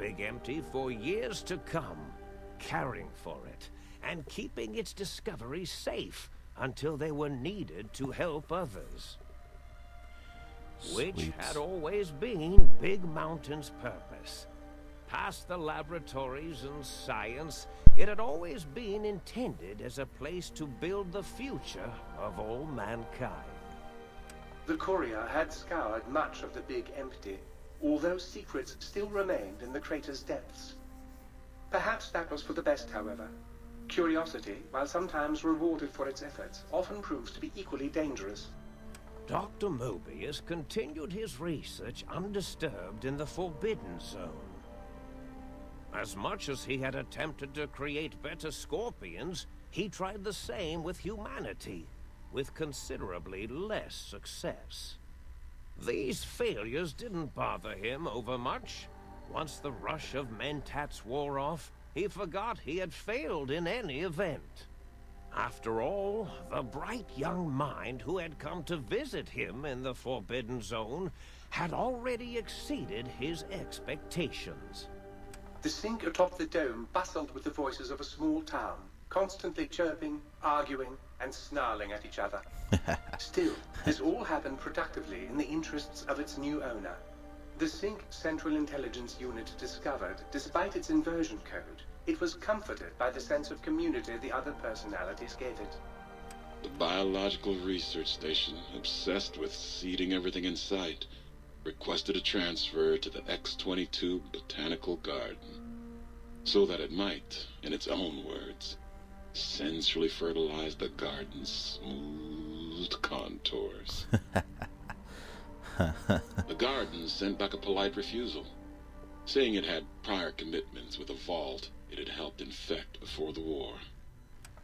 Big Empty for years to come, caring for it, and keeping its discovery safe until they were needed to help others. Which had always been Big Mountain's purpose. Past the laboratories and science, it had always been intended as a place to build the future of all mankind. The courier had scoured much of the Big Empty, although secrets still remained in the crater's depths. Perhaps that was for the best, however. Curiosity, while sometimes rewarded for its efforts, often proves to be equally dangerous. Dr. Mobius continued his research undisturbed in the Forbidden Zone. As much as he had attempted to create better Scorpions, he tried the same with humanity, with considerably less success. These failures didn't bother him overmuch. Once the rush of Mentats wore off, he forgot he had failed in any event. After all, the bright young mind who had come to visit him in the Forbidden Zone had already exceeded his expectations. The sink atop the dome bustled with the voices of a small town, constantly chirping, arguing, and snarling at each other. Still, this all happened productively in the interests of its new owner. The Sync Central Intelligence Unit discovered, despite its inversion code, it was comforted by the sense of community the other personalities gave it. The Biological Research Station, obsessed with seeding everything in sight, requested a transfer to the X-22 Botanical Garden, so that it might, in its own words, sensually fertilize the garden's smooth contours. The garden sent back a polite refusal, saying it had prior commitments with a vault it had helped infect before the war.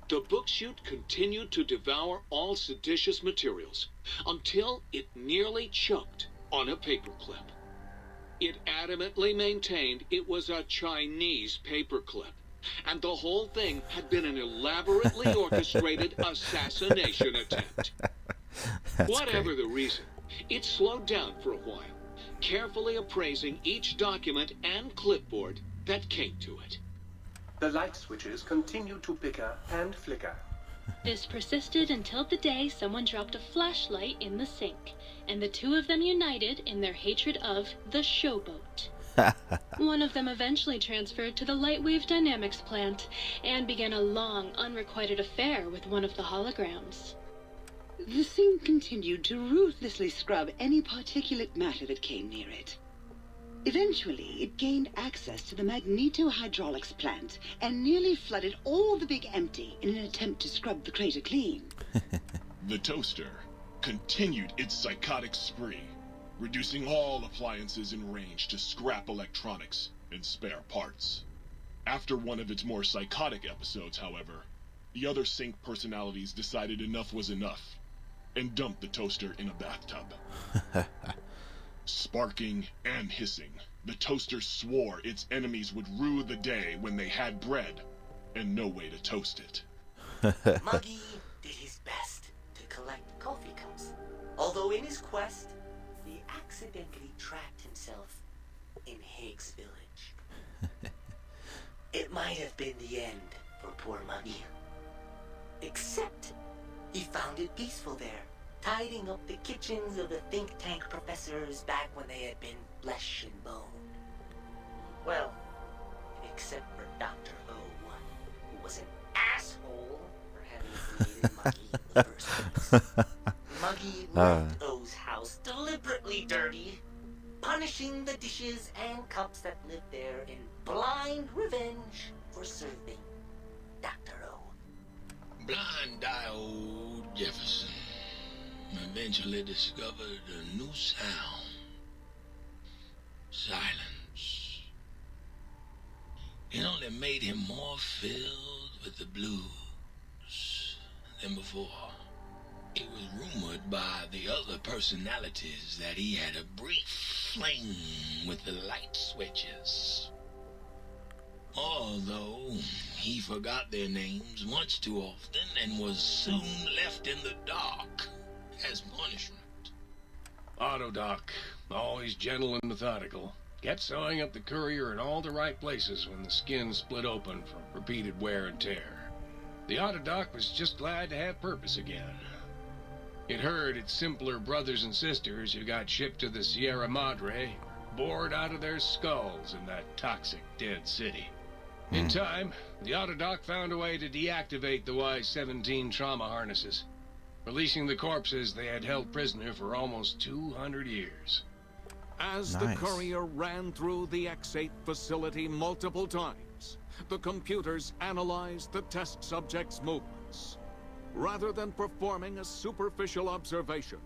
The book chute continued to devour all seditious materials until it nearly choked on a paperclip. It adamantly maintained it was a Chinese paperclip, and the whole thing had been an elaborately orchestrated assassination attempt. Whatever the reason, it slowed down for a while, carefully appraising each document and clipboard that came to it. The light switches continued to bicker and flicker. This persisted until the day someone dropped a flashlight in the sink, and the two of them united in their hatred of the Showboat. One of them eventually transferred to the Lightwave Dynamics plant, and began a long, unrequited affair with one of the holograms. The Sync continued to ruthlessly scrub any particulate matter that came near it. Eventually, it gained access to the Magneto-Hydraulics plant and nearly flooded all the Big Empty in an attempt to scrub the crater clean. The Toaster continued its psychotic spree, reducing all appliances in range to scrap electronics and spare parts. After one of its more psychotic episodes, however, the other Sync personalities decided enough was enough and dumped the Toaster in a bathtub. Sparking and hissing, the Toaster swore its enemies would rue the day when they had bread and no way to toast it. Muggy did his best to collect coffee cups, although in his quest, he accidentally trapped himself in Higgs Village. It might have been the end for poor Muggy. Except, he found it peaceful there, tidying up the kitchens of the think tank professors back when they had been flesh and bone. Well, except for Dr. O, who was an asshole for having created Muggy in the first place. Muggy left O's house deliberately dirty, punishing the dishes and cups that lived there in blind revenge for serving Dr. O. Blind-eyed old Jefferson eventually discovered a new sound. Silence. It only made him more filled with the blues than before. It was rumored by the other personalities that he had a brief fling with the light switches. Although he forgot their names much too often and was soon left in the dark as punishment. Autodoc, always gentle and methodical. Kept sewing up the courier in all the right places when the skin split open from repeated wear and tear. The Autodoc was just glad to have purpose again. It heard its simpler brothers and sisters who got shipped to the Sierra Madre bored out of their skulls in that toxic dead city. In time, the Autodoc found a way to deactivate the Y-17 trauma harnesses, releasing the corpses they had held prisoner for almost 200 years. As the courier ran through the X-8 facility multiple times, the computers analyzed the test subject's movements. Rather than performing a superficial observation,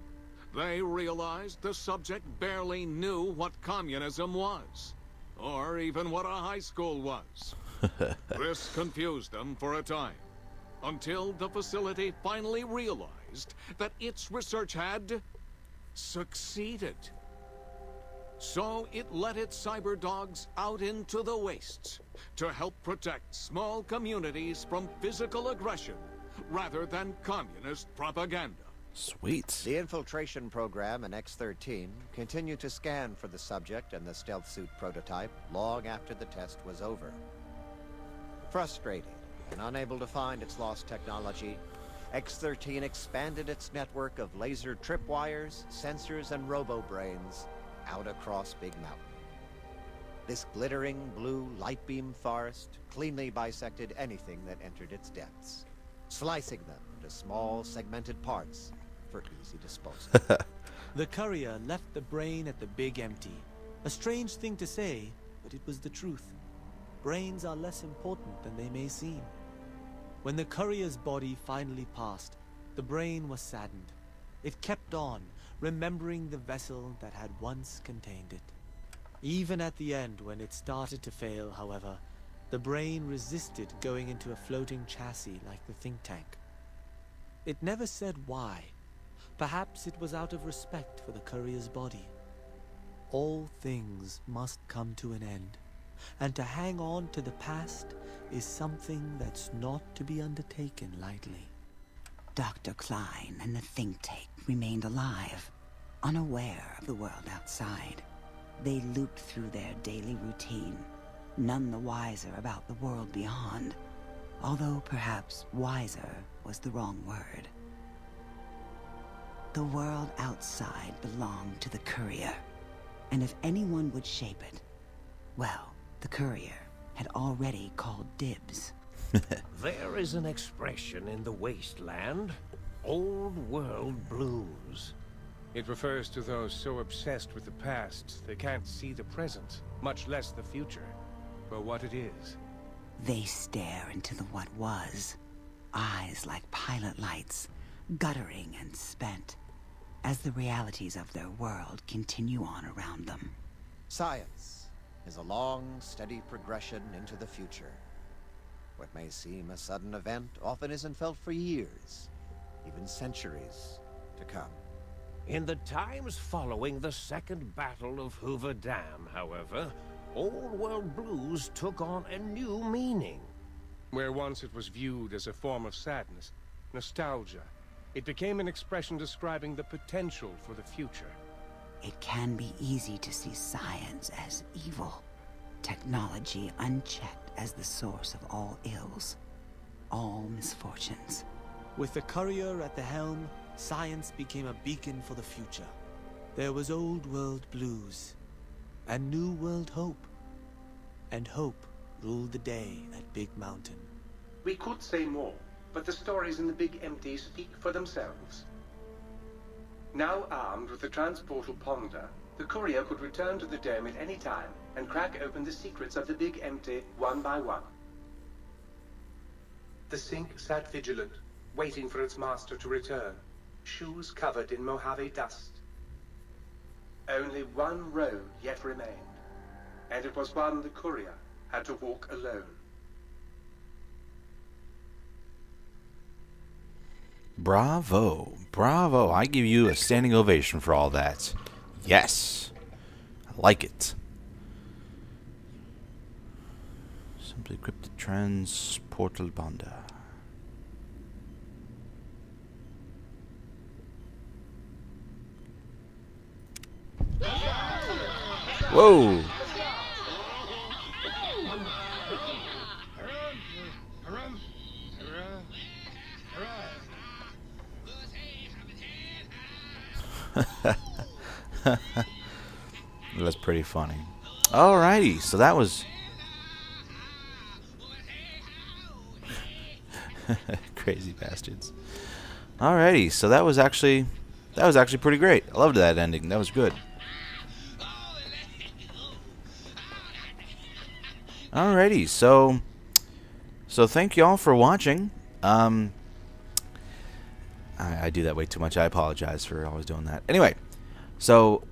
they realized the subject barely knew what communism was, or even what a high school was. This confused them for a time, until the facility finally realized that its research had succeeded. So it let its cyber dogs out into the wastes to help protect small communities from physical aggression rather than communist propaganda. Sweet. The infiltration program in X-13 continued to scan for the subject and the stealth suit prototype long after the test was over. Frustrated and unable to find its lost technology, X-13 expanded its network of laser tripwires, sensors, and robo-brains out across Big Mountain. This glittering blue light beam forest cleanly bisected anything that entered its depths, slicing them into small segmented parts for easy disposal. The courier left the brain at the Big Empty. A strange thing to say, but it was the truth. Brains are less important than they may seem. When the courier's body finally passed, the brain was saddened. It kept on, remembering the vessel that had once contained it. Even at the end, when it started to fail, however, the brain resisted going into a floating chassis like the think tank. It never said why. Perhaps it was out of respect for the courier's body. All things must come to an end, and to hang on to the past is something that's not to be undertaken lightly. Dr. Klein and the think tank remained alive, unaware of the world outside. They looped through their daily routine, none the wiser about the world beyond, although perhaps wiser was the wrong word. The world outside belonged to the courier, and if anyone would shape it, well, the courier had already called dibs. There is an expression in the wasteland, old world blues. It refers to those so obsessed with the past they can't see the present, much less the future, for what it is. They stare into the what was, eyes like pilot lights, guttering and spent, as the realities of their world continue on around them. Science is a long, steady progression into the future. What may seem a sudden event often isn't felt for years, even centuries to come. In the times following the Second Battle of Hoover Dam, however, Old World Blues took on a new meaning. Where once it was viewed as a form of sadness, nostalgia, it became an expression describing the potential for the future. It can be easy to see science as evil, technology unchecked as the source of all ills, all misfortunes. With the courier at the helm, science became a beacon for the future. There was old world blues, and new world hope. And hope ruled the day at Big Mountain. We could say more, but the stories in the Big Empty speak for themselves. Now armed with the transportal Ponder, the courier could return to the dome at any time and crack open the secrets of the Big Empty one by one. The Sync sat vigilant, waiting for its master to return, shoes covered in Mojave dust. Only one road yet remained, and it was one the courier had to walk alone. Bravo. Bravo. I give you a standing ovation for all that. Yes. I like it. Simply equip the transportal Ponder. Whoa. That's pretty funny. Alrighty, so that was crazy bastards. Alrighty, so that was actually pretty great. I loved that ending. That was good. Alrighty, so thank y'all for watching. I do that way too much. I apologize for always doing that. Anyway, so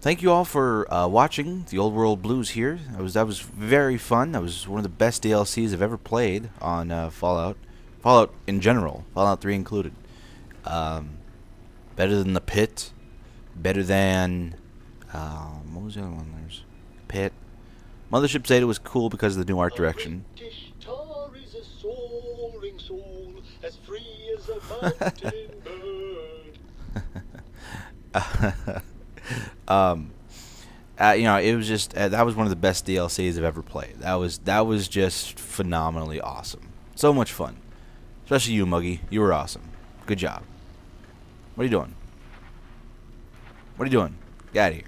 thank you all for watching the Old World Blues here. That was very fun. That was one of the best DLCs I've ever played on Fallout. Fallout in general, Fallout 3 included. Better than the Pit. Better than what was the other one? There's Pit. Mothership Zeta was cool because of the new art direction. As free as a mountain bird. You know, it was just that was one of the best DLCs I've ever played. That was just phenomenally awesome. So much fun, especially you, Muggy. You were awesome. Good job. What are you doing? What are you doing? Get out of here.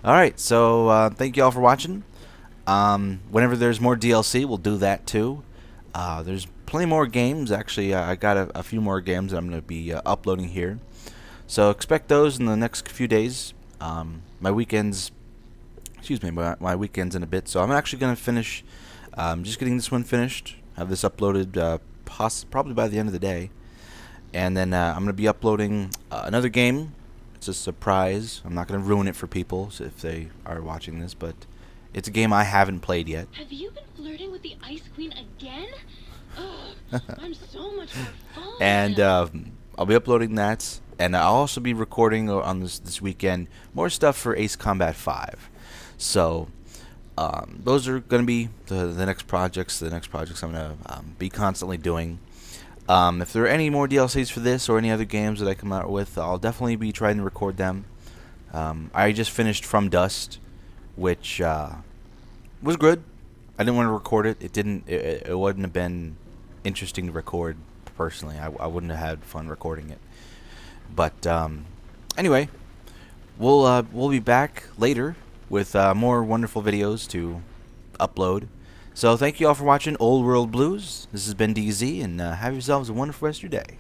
All right, so thank you all for watching. Whenever there's more DLC, we'll do that too. There's plenty more games. Actually, I got a few more games that I'm going to be uploading here. So expect those in the next few days. My weekends, my weekends in a bit. So I'm actually going to finish, just getting this one finished. Have this uploaded probably by the end of the day. And then I'm going to be uploading another game. It's a surprise. I'm not going to ruin it for people if they are watching this, but it's a game I haven't played yet. Have you been flirting with the Ice Queen again? Oh, I'm so much more fun. And I'll be uploading that, and I'll also be recording on this weekend more stuff for Ace Combat 5. So those are going to be the next projects. The next projects I'm going to be constantly doing. If there are any more DLCs for this or any other games that I come out with, I'll definitely be trying to record them. I just finished From Dust, which was good. I didn't want to record it. It wouldn't have been interesting to record personally. I wouldn't have had fun recording it. But anyway, we'll be back later with more wonderful videos to upload. So thank you all for watching Old World Blues. This has been DZ, and have yourselves a wonderful rest of your day.